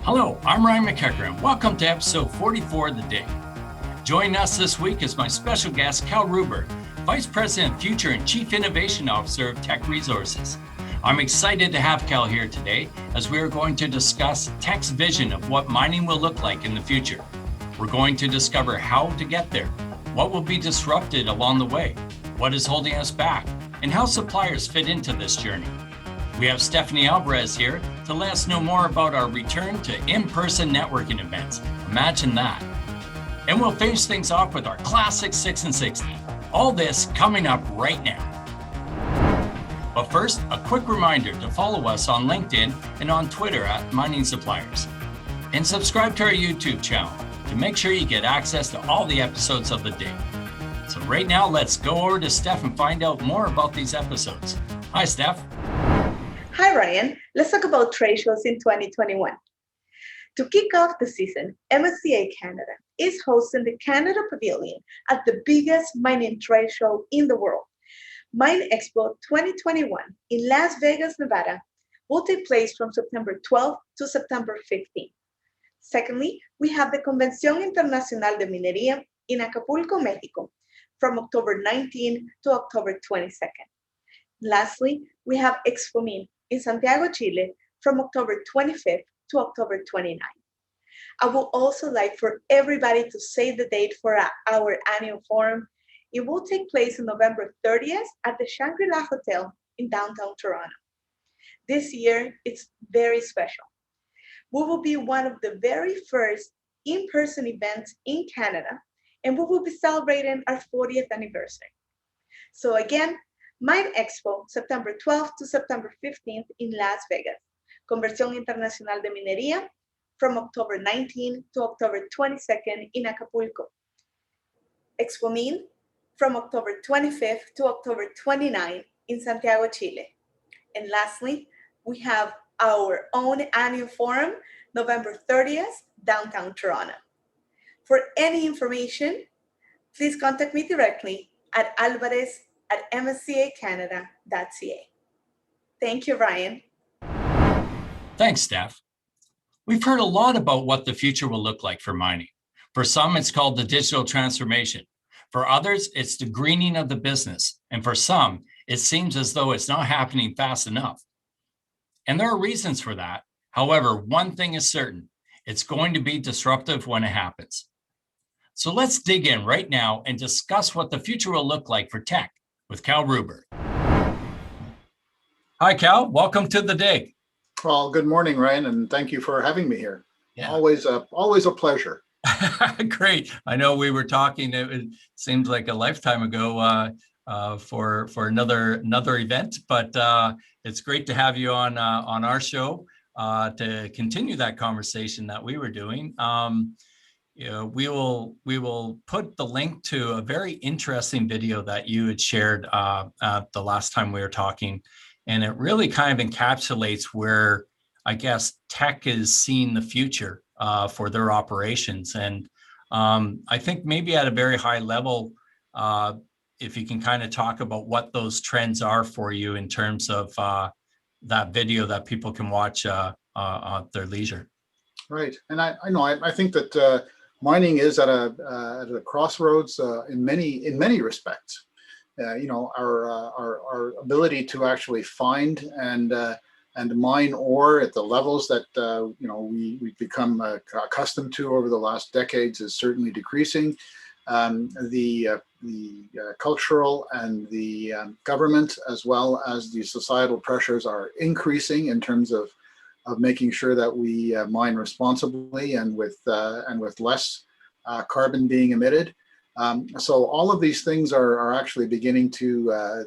Hello, I'm Ryan McEachern, and welcome to episode 44 of The Dig. Joining us this week is my special guest, Kal Ruberg, Vice President, Future and Chief Innovation Officer of Teck Resources. I'm excited to have Kal here today as we are going to discuss Teck's vision of what mining will look like in the future. We're going to discover how to get there, what will be disrupted along the way, what is holding us back, and how suppliers fit into this journey. We have Stephanie Alvarez here to let us know more about our return to in-person networking events. Imagine that. And we'll finish things off with our classic 6 and 60. All this coming up right now. But first, a quick reminder to follow us on LinkedIn and on Twitter at Mining Suppliers. And subscribe to our YouTube channel to make sure you get access to all the episodes of The Dig. So right now, let's go over to Steph and find out more about these episodes. Hi, Steph. Hi, Ryan. Let's talk about trade shows in 2021. To kick off the season, MSTA Canada is hosting the Canada Pavilion at the biggest mining trade show in the world. Mine Expo 2021 in Las Vegas, Nevada will take place from September 12th to September 15th. Secondly, we have the Convención Internacional de Minería in Acapulco, Mexico from October 19th to October 22nd. Lastly, we have Expo in Santiago, Chile from October 25th to October 29th. I would also like for everybody to save the date for our annual forum. It will take place on November 30th at the Shangri-La Hotel in downtown Toronto. This year, it's very special. We will be one of the very first in-person events in Canada, and we will be celebrating our 40th anniversary. So again, Mine Expo, September 12th to September 15th in Las Vegas. Conversión Internacional de Minería from October 19th to October 22nd in Acapulco. Expo Min from October 25th to October 29th in Santiago, Chile. And lastly, we have our own annual forum, November 30th, downtown Toronto. For any information, please contact me directly at Alvarez at mstacanada.ca. Thank you, Ryan. Thanks, Steph. We've heard a lot about what the future will look like for mining. For some, it's called the digital transformation. For others, it's the greening of the business. And for some, it seems as though it's not happening fast enough. And there are reasons for that. However, one thing is certain, it's going to be disruptive when it happens. So let's dig in right now and discuss what the future will look like for Teck with Kal Ruberg. Hi, Kal. Welcome to The Dig. Well, good morning, Ryan, and thank you for having me here. Yeah. Always a pleasure. Great. I know we were talking, it seems like a lifetime ago for another event, but it's great to have you on our show to continue that conversation that we were doing. We will put the link to a very interesting video that you had shared the last time we were talking, and it really kind of encapsulates where I guess Teck is seeing the future for their operations. And I think maybe at a very high level, if you can kind of talk about what those trends are for you in terms of that video that people can watch at their leisure. Right, and I think that mining is at a crossroads in many respects. Our ability to actually find and mine ore at the levels that we've become accustomed to over the last decades is certainly decreasing. The cultural and the government, as well as the societal pressures, are increasing in terms of making sure that we mine responsibly and with less carbon being emitted. So all of these things are actually beginning to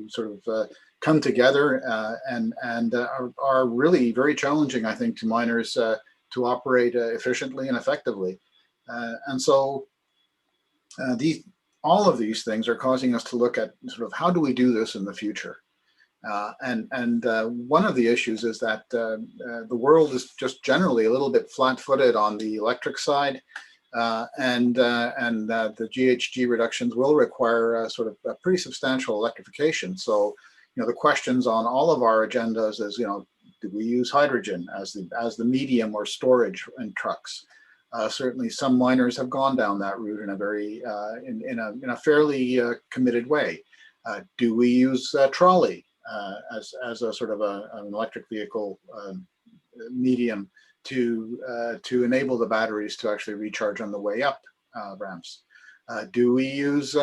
sort of come together and are really very challenging, I think, to miners to operate efficiently and effectively. And so all of these things are causing us to look at sort of how do we do this in the future. And one of the issues is that the world is just generally a little bit flat-footed on the electric side, and the GHG reductions will require sort of a pretty substantial electrification. So, the questions on all of our agendas is, Do we use hydrogen as the medium or storage in trucks? Certainly, some miners have gone down that route in a very in a fairly committed way. Do we use trolley as a sort of an electric vehicle medium to enable the batteries to actually recharge on the way up ramps? Do we use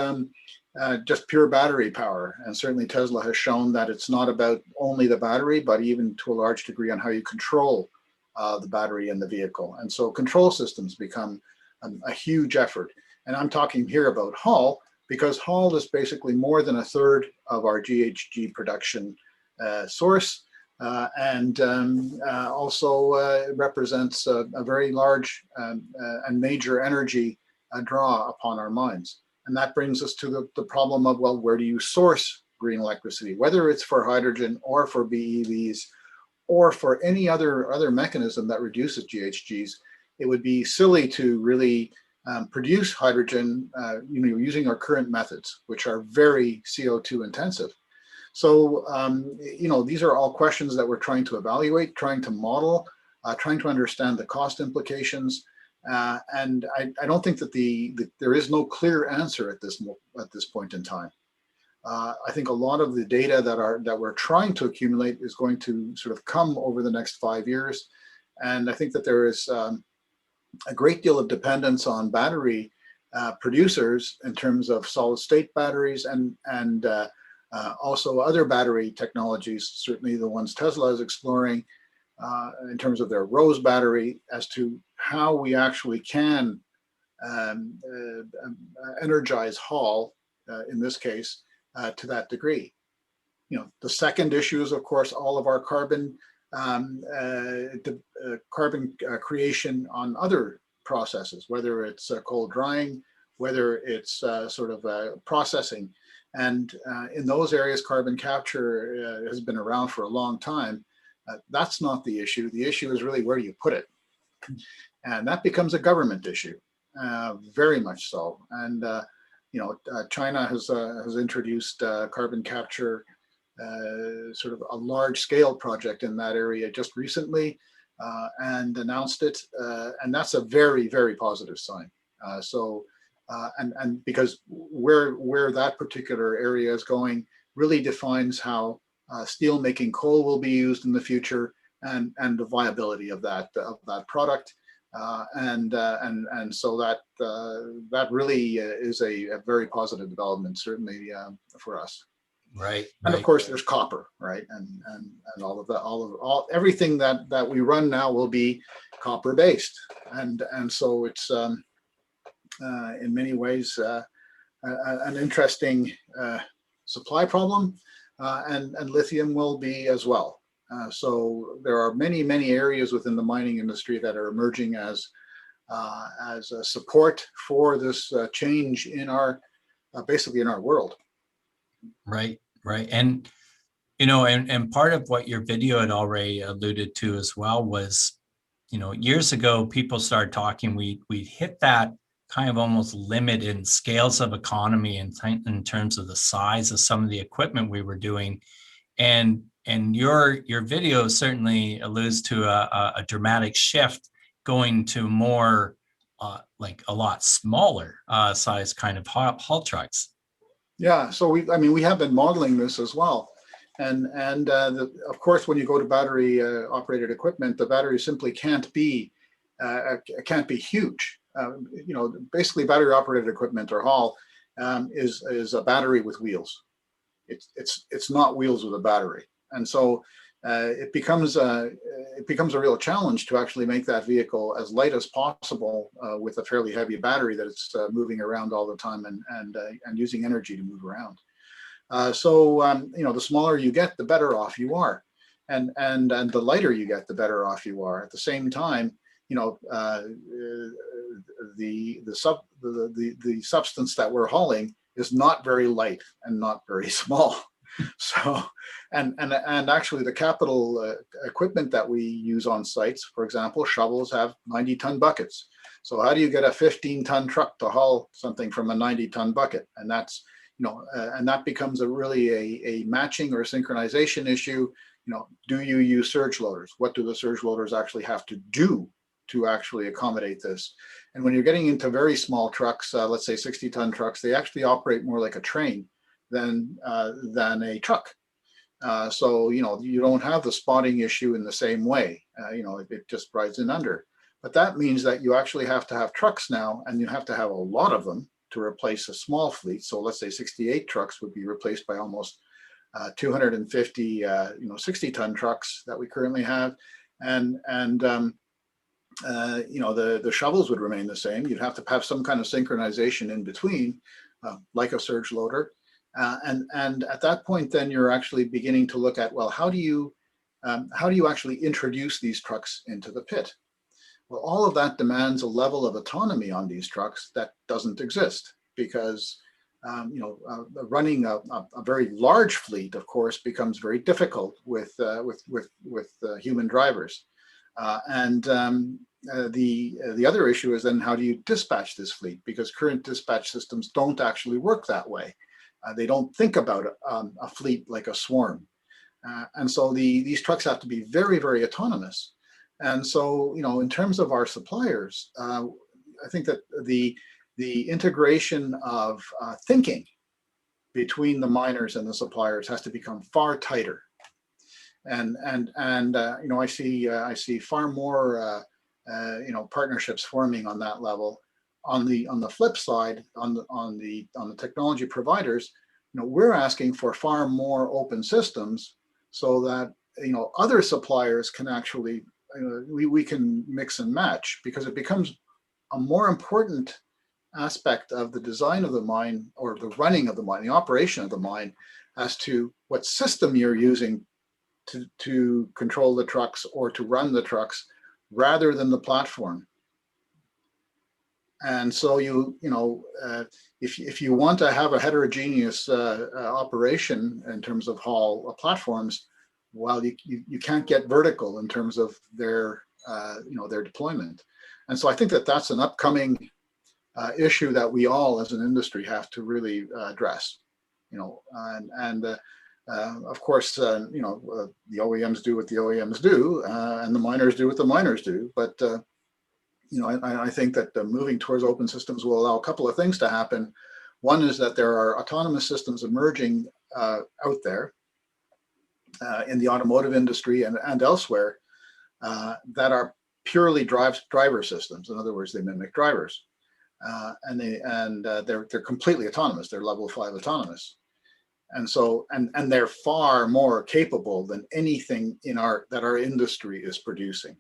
just pure battery power? And certainly Tesla has shown that it's not about only the battery, but even to a large degree on how you control the battery in the vehicle. And so control systems become a huge effort. And I'm talking here about Hall, because Hall is basically more than a third of our GHG production source. And also represents a very large and major energy draw upon our mines. And that brings us to the problem of, well, where do you source green electricity, whether it's for hydrogen or for BEVs or for any other mechanism that reduces GHGs? It would be silly to really produce hydrogen using our current methods, which are very CO2 intensive. So, these are all questions that we're trying to evaluate, trying to model, trying to understand the cost implications. And I don't think that there is no clear answer at this point in time. I think a lot of the data that we're trying to accumulate is going to sort of come over the next 5 years. And I think that there is a great deal of dependence on battery producers in terms of solid state batteries and also other battery technologies, certainly the ones Tesla is exploring in terms of their Rose battery, as to how we actually can energize Hall, in this case, to that degree. The second issue is, of course, all of our carbon creation on other processes, whether it's cold drying, whether it's sort of processing. And in those areas, carbon capture has been around for a long time. That's not the issue. The issue is really, where do you put it? And that becomes a government issue, very much so. And China has introduced carbon capture, sort of a large scale project in that area just recently, and announced it. And that's a very, very positive sign. And because where that particular area is going really defines how steel making coal will be used in the future, and the viability of that product, and so that really is a very positive development, certainly for us. Right. And of course, there's copper, right, and all of that, everything that we run now will be copper based, and so it's in many ways an interesting supply problem, and lithium will be as well. So there are many areas within the mining industry that are emerging as a support for this change in our basically in our world. Right. And and part of what your video had already alluded to as well was, years ago people started talking, we hit that kind of almost limit in scales of economy in terms of the size of some of the equipment we were doing. And your video certainly alludes to a dramatic shift, going to more like a lot smaller size kind of haul trucks. Yeah, so we have been modeling this as well. And of course, when you go to battery operated equipment, the battery simply can't be huge. Basically battery operated equipment, or haul, is a battery with wheels. It's not wheels with a battery. And so it becomes a real challenge to actually make that vehicle as light as possible with a fairly heavy battery that it's moving around all the time and using energy to move around. So the smaller you get, the better off you are, and the lighter you get, the better off you are. At the same time, the substance that we're hauling is not very light and not very small. So, and actually the capital equipment that we use on sites, for example, shovels have 90-ton buckets. So how do you get a 15-ton truck to haul something from a 90-ton bucket? And that's, and that becomes a matching or synchronization issue. do you use surge loaders? What do the surge loaders actually have to do to actually accommodate this? And when you're getting into very small trucks, let's say 60-ton trucks, they actually operate more like a train than a truck. So, you don't have the spotting issue in the same way. It just rides in under. But that means that you actually have to have trucks now, and you have to have a lot of them to replace a small fleet. So let's say 68 trucks would be replaced by almost 250, 60-ton trucks that we currently have. And the shovels would remain the same. You'd have to have some kind of synchronization in between, like a surge loader. And at that point, then you're actually beginning to look at, well, how do you actually introduce these trucks into the pit? Well, all of that demands a level of autonomy on these trucks that doesn't exist, because running a very large fleet, of course, becomes very difficult with human drivers. The other issue is then, how do you dispatch this fleet? Because current dispatch systems don't actually work that way. They don't think about a fleet like a swarm. And so these trucks have to be very, very autonomous. And so, in terms of our suppliers, I think that the integration of thinking between the miners and the suppliers has to become far tighter. And I see far more partnerships forming on that level. On the flip side, on the technology providers, we're asking for far more open systems, so that other suppliers can actually we can mix and match, because it becomes a more important aspect of the design of the mine, or the running of the mine, the operation of the mine, as to what system you're using to control the trucks or to run the trucks, rather than the platform. And so if you want to have a heterogeneous operation in terms of haul platforms, well, you can't get vertical in terms of their deployment. And so I think that that's an upcoming issue that we all as an industry have to really address. Of course, the OEMs do what the OEMs do, and the miners do what the miners do. But I think that moving towards open systems will allow a couple of things to happen. One is that there are autonomous systems emerging out there in the automotive industry and elsewhere that are purely driver systems. In other words, they mimic drivers, and they're completely autonomous. They're level 5 autonomous. And so, and they're far more capable than anything that our industry is producing.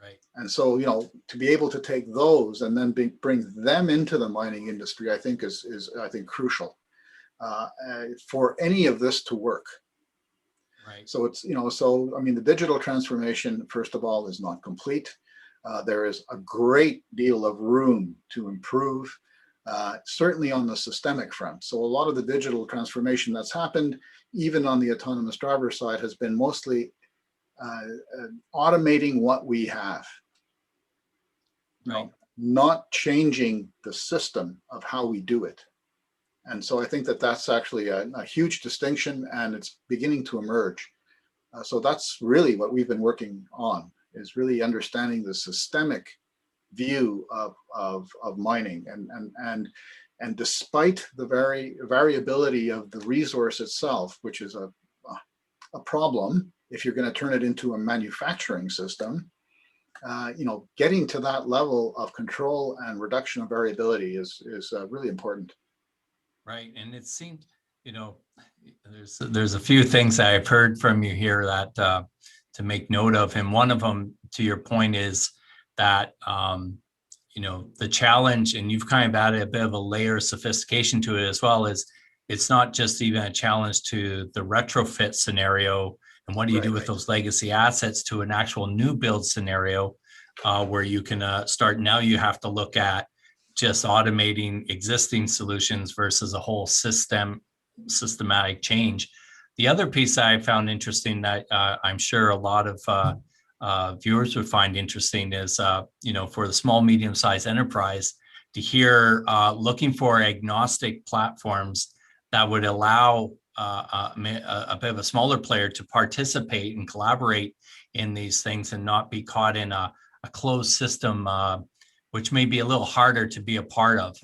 Right. And so, to be able to take those and then bring them into the mining industry, I think is crucial for any of this to work. Right. So it's, the digital transformation, first of all, is not complete. There is a great deal of room to improve. Certainly on the systemic front. So a lot of the digital transformation that's happened, even on the autonomous driver side, has been mostly automating what we have, right. Not changing the system of how we do it. And so I think that that's actually a huge distinction, and it's beginning to emerge. So that's really what we've been working on, is really understanding the systemic view of mining, and despite the variability of the resource itself, which is a problem if you're going to turn it into a manufacturing system, getting to that level of control and reduction of variability is really important. Right, and it seemed, there's a few things that I've heard from you here that to make note of, and one of them, to your point, is that the challenge, and you've kind of added a bit of a layer of sophistication to it as well, is it's not just even a challenge to the retrofit scenario and what do you do with those legacy assets, to an actual new build scenario where you can start. Now you have to look at just automating existing solutions versus a whole systematic change. The other piece that I found interesting that I'm sure a lot of viewers would find interesting is, for the small, medium-sized enterprise, to hear looking for agnostic platforms that would allow a bit of a smaller player to participate and collaborate in these things and not be caught in a closed system, which may be a little harder to be a part of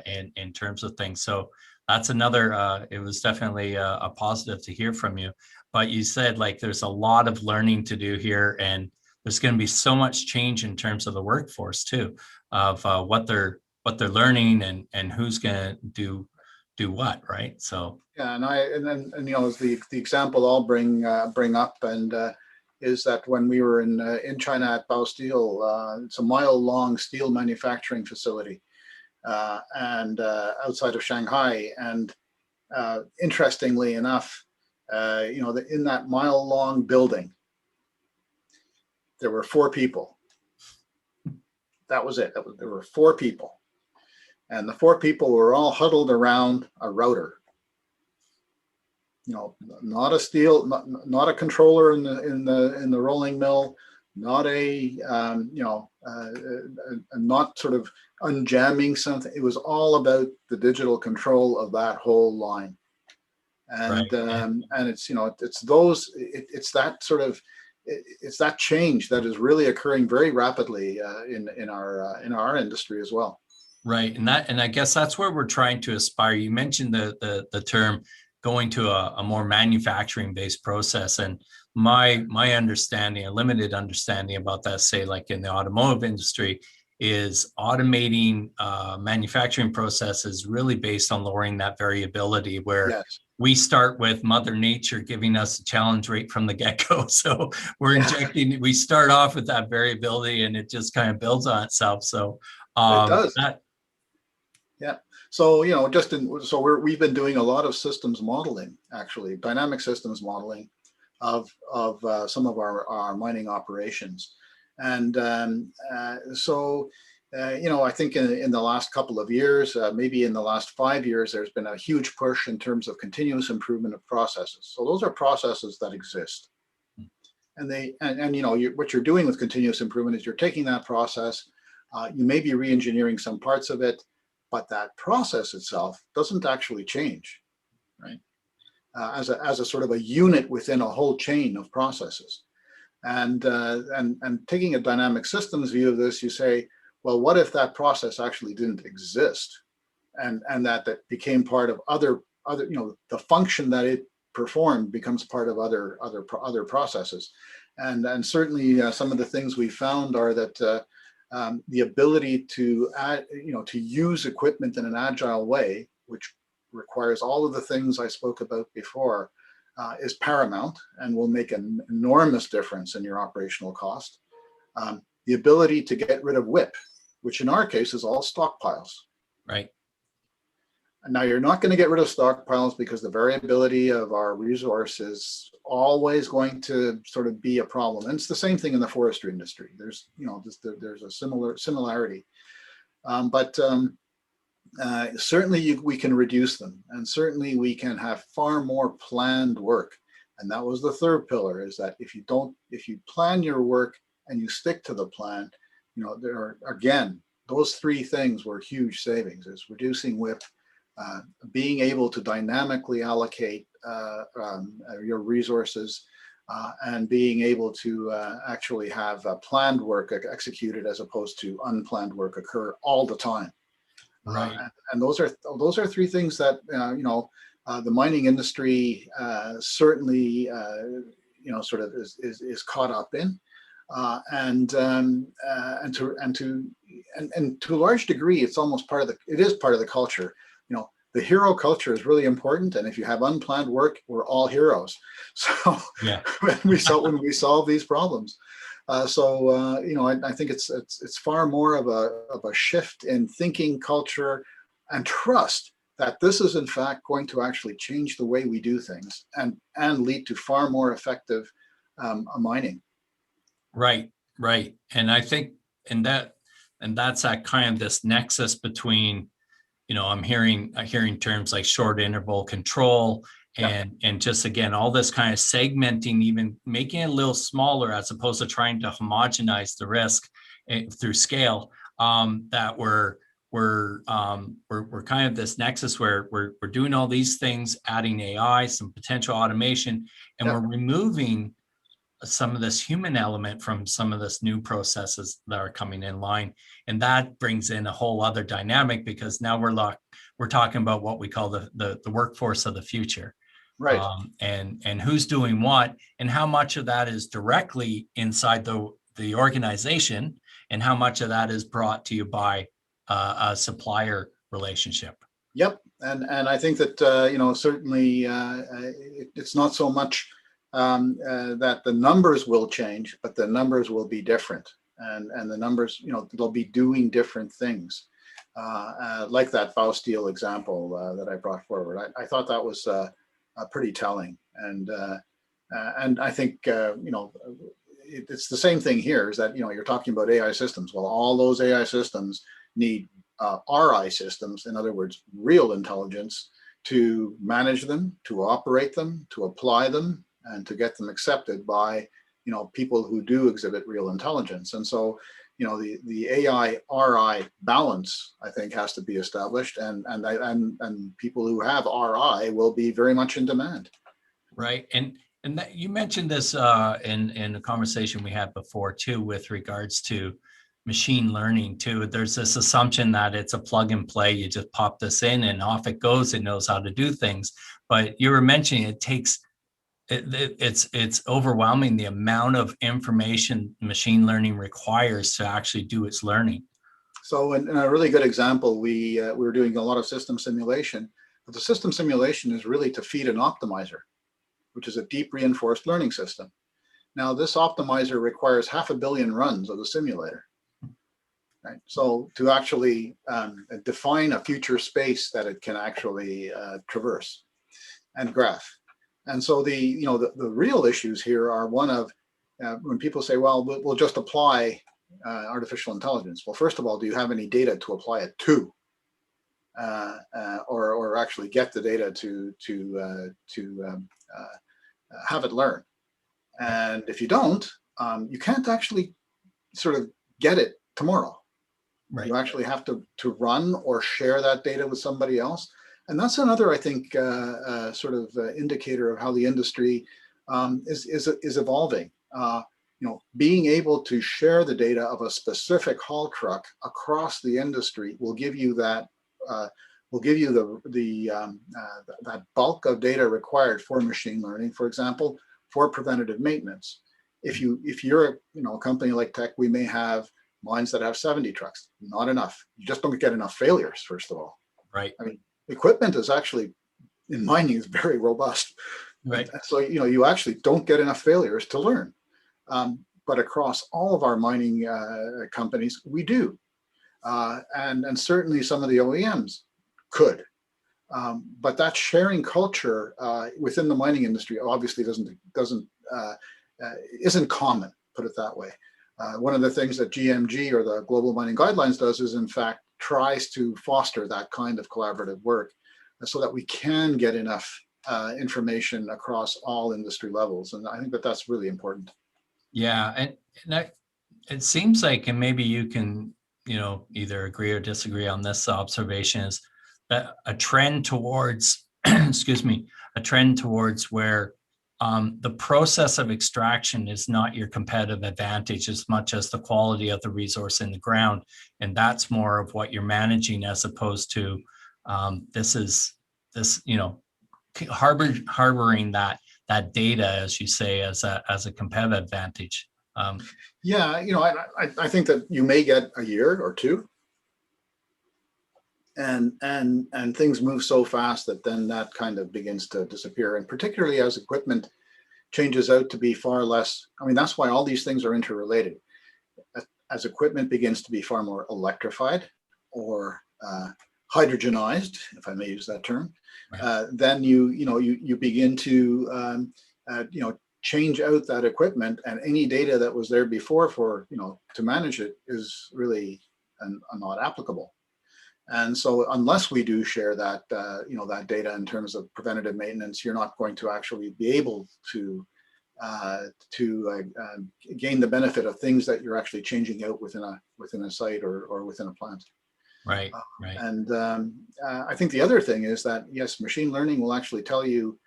in terms of things. So that's another, it was definitely a positive to hear from you. But you said like there's a lot of learning to do here, and there's going to be so much change in terms of the workforce too, of what they're learning and who's going to do what, right? So yeah, and you know, the example I'll bring up is that when we were in China at Baosteel, it's a mile-long steel manufacturing facility, and outside of Shanghai. And interestingly enough, you know, in that mile-long building, there were 4 people. That was it. There were 4 people, and the 4 people were all huddled around a router. You know, not a steel, not a controller in the rolling mill, not not sort of unjamming something. It was all about the digital control of that whole line, and right. And it's, you know, it's that sort of, it's that change that is really occurring very rapidly in our industry as well. Right, and I guess that's where we're trying to aspire. You mentioned the term going to a more manufacturing based process, and my understanding, a limited understanding about that, say like in the automotive industry, is automating manufacturing processes really based on lowering that variability, where yes. We start with Mother Nature giving us a challenge right from the get-go. So we're injecting, we start off with that variability and it just kind of builds on itself. So it does. Yeah. So, you know, we've been doing a lot of systems modeling, actually, dynamic systems modeling of some of our mining operations. And you know, I think in the last couple of years, maybe in the last 5 years, there's been a huge push in terms of continuous improvement of processes. So those are processes that exist. And you know, what you're doing with continuous improvement is you're taking that process, you may be re-engineering some parts of it, but that process itself doesn't actually change, right? As a sort of a unit within a whole chain of processes. And taking a dynamic systems view of this, you say, well, what if that process actually didn't exist, and that became part of other, you know, the function that it performed becomes part of other processes. And certainly some of the things we found are that the ability to to use equipment in an agile way, which requires all of the things I spoke about before, is paramount and will make an enormous difference in your operational cost. The ability to get rid of WIP, which in our case is all stockpiles. Right. And now you're not going to get rid of stockpiles because the variability of our resource is always going to sort of be a problem. And it's the same thing in the forestry industry. There's, you know, there's a similarity. Certainly we can reduce them, and certainly we can have far more planned work. And that was the third pillar, is that if you plan your work and you stick to the plan, you know, there are, again, those 3 things were huge savings: is reducing WIP, being able to dynamically allocate your resources, and being able to actually have planned work executed as opposed to unplanned work occur all the time. Right. And those are 3 things that you know, the mining industry certainly you know, sort of is caught up in, and to a large degree, it's almost part of the culture. You know, the hero culture is really important, and if you have unplanned work, we're all heroes. So yeah. when we solve these problems. You know, I think it's far more of a shift in thinking, culture, and trust that this is in fact going to actually change the way we do things and lead to far more effective mining. Right. And I think that's that kind of this nexus between, you know, I'm hearing terms like short interval control and just, again, all this kind of segmenting, even making it a little smaller as opposed to trying to homogenize the risk through scale, that we're we're kind of this nexus where we're doing all these things, adding AI, some potential automation, and we're removing some of this human element from some of this new processes that are coming in line. And that brings in a whole other dynamic, because now we're talking about what we call the workforce of the future. Right. And who's doing what, and how much of that is directly inside the organization, and how much of that is brought to you by a supplier relationship. Yep. And I think that, certainly it's not so much that the numbers will change, but the numbers will be different. And the numbers, they'll be doing different things. Like that Bausteel example that I brought forward. I thought that was pretty telling. And I think, it's the same thing here, is that, you're talking about AI systems. Well, all those AI systems need RI systems, in other words, real intelligence, to manage them, to operate them, to apply them, and to get them accepted by, people who do exhibit real intelligence. And so, the AI RI balance, I think, has to be established, and people who have RI will be very much in demand. Right. And that, you mentioned this in a conversation we had before too, with regards to machine learning too. There's this assumption that it's a plug and play. You just pop this in and off it goes. It knows how to do things. But you were mentioning it's overwhelming, the amount of information machine learning requires to actually do its learning. So in a really good example, we were doing a lot of system simulation, but the system simulation is really to feed an optimizer, which is a deep reinforced learning system. Now, this optimizer requires 500 million runs of the simulator. Right? So to actually define a future space that it can actually traverse and graph. And so the real issues here are one of when people say, well, we'll just apply artificial intelligence. Well, first of all, do you have any data to apply it to, or actually get the data to have it learn? And if you don't, you can't actually sort of get it tomorrow. Right. You actually have to run or share that data with somebody else. And that's another, I think, sort of indicator of how the industry is evolving. Being able to share the data of a specific haul truck across the industry will give you that that bulk of data required for machine learning, for example, for preventative maintenance. If you're a company like Teck, we may have mines that have 70 trucks. Not enough. You just don't get enough failures, first of all. Right. I mean, equipment is actually, in mining, is very robust. Right. So, you actually don't get enough failures to learn. But across all of our mining companies, we do. And certainly some of the OEMs could. But that sharing culture within the mining industry obviously isn't common, put it that way. One of the things that GMG, or the Global Mining Guidelines, does is, in fact, tries to foster that kind of collaborative work so that we can get enough information across all industry levels. And I think that that's really important. Yeah. And it seems like, and maybe you can, either agree or disagree on this observation, is that a trend towards, a trend towards where the process of extraction is not your competitive advantage as much as the quality of the resource in the ground. And that's more of what you're managing, as opposed to harboring that data, as you say, as a competitive advantage. I think that you may get a year or two, and things move so fast that then that kind of begins to disappear. And particularly as equipment changes out to be far less, that's why all these things are interrelated. As equipment begins to be far more electrified or hydrogenized, if I may use that term, right. Then you begin to change out that equipment, and any data that was there before for to manage it is really not applicable. And so unless we do share that that data in terms of preventative maintenance, you're not going to actually be able to gain the benefit of things that you're actually changing out within a site or within a plant. Right, right. And I think the other thing is that, yes, machine learning will actually tell you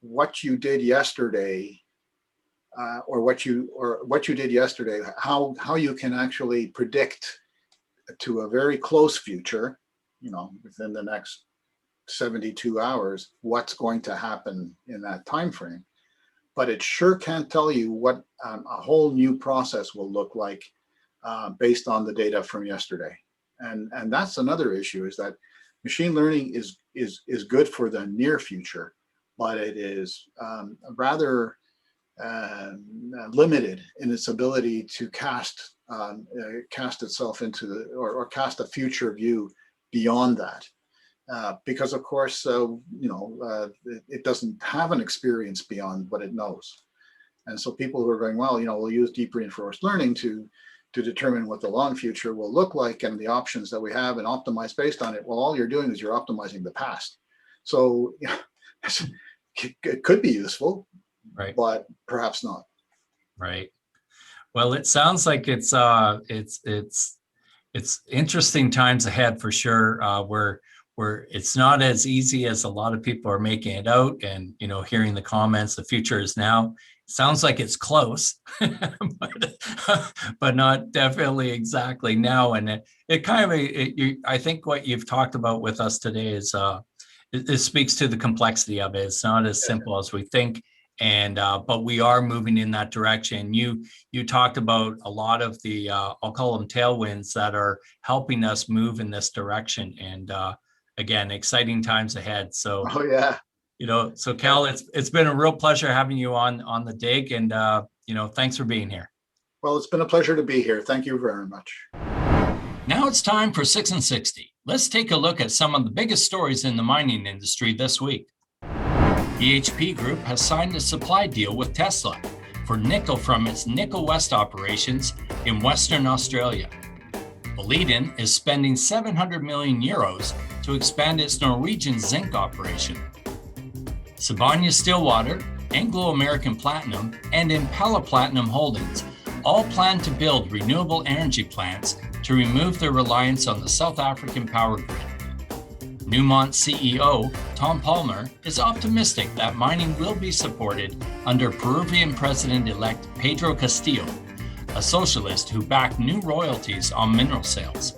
what you did yesterday, or what you did yesterday, how you can actually predict to a very close future, within the next 72 hours, what's going to happen in that time frame. But it sure can't tell you what a whole new process will look like based on the data from yesterday. And that's another issue, is that machine learning is good for the near future, but it is rather limited in its ability to cast itself into or cast a future view beyond that. Because of course, it doesn't have an experience beyond what it knows. And so people who are going, well, we'll use deep reinforced learning to determine what the long future will look like and the options that we have and optimize based on it. Well, all you're doing is you're optimizing the past. So it could be useful, right, but perhaps not. Right. Well, it sounds like it's interesting times ahead for sure. Where it's not as easy as a lot of people are making it out, and hearing the comments, the future is now. Sounds like it's close, but not definitely exactly now. And it kind of, I think what you've talked about with us today is it speaks to the complexity of it. It's not as simple as we think, and but we are moving in that direction. You talked about a lot of the I'll call them tailwinds that are helping us move in this direction, and again, exciting times ahead. So, oh yeah, so Kal, it's been a real pleasure having you on the dig, and thanks for being here. Well, it's been a pleasure to be here. Thank you very much. Now it's time for 6 and 60. Let's take a look at some of the biggest stories in the mining industry this week. BHP Group has signed a supply deal with Tesla for nickel from its Nickel West operations in Western Australia. Boliden is spending 700 million euros to expand its Norwegian zinc operation. Sibanye-Stillwater, Anglo American Platinum, and Impala Platinum Holdings all plan to build renewable energy plants to remove their reliance on the South African power grid. Newmont CEO Tom Palmer is optimistic that mining will be supported under Peruvian President-elect Pedro Castillo, a socialist who backed new royalties on mineral sales.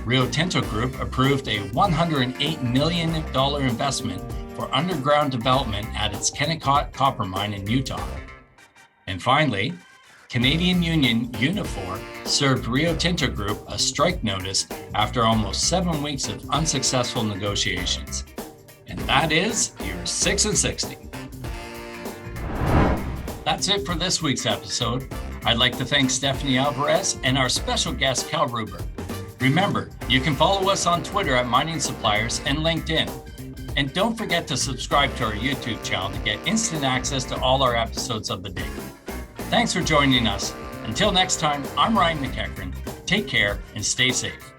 Rio Tinto Group approved a $108 million investment for underground development at its Kennecott copper mine in Utah. And finally, Canadian union Unifor served Rio Tinto Group a strike notice after almost 7 weeks of unsuccessful negotiations. And that is your 6 and 60. That's it for this week's episode. I'd like to thank Stephanie Alvarez and our special guest, Kal Ruberg. Remember, you can follow us on Twitter at Mining Suppliers and LinkedIn. And don't forget to subscribe to our YouTube channel to get instant access to all our episodes of the day. Thanks for joining us. Until next time, I'm Ryan McEachran. Take care and stay safe.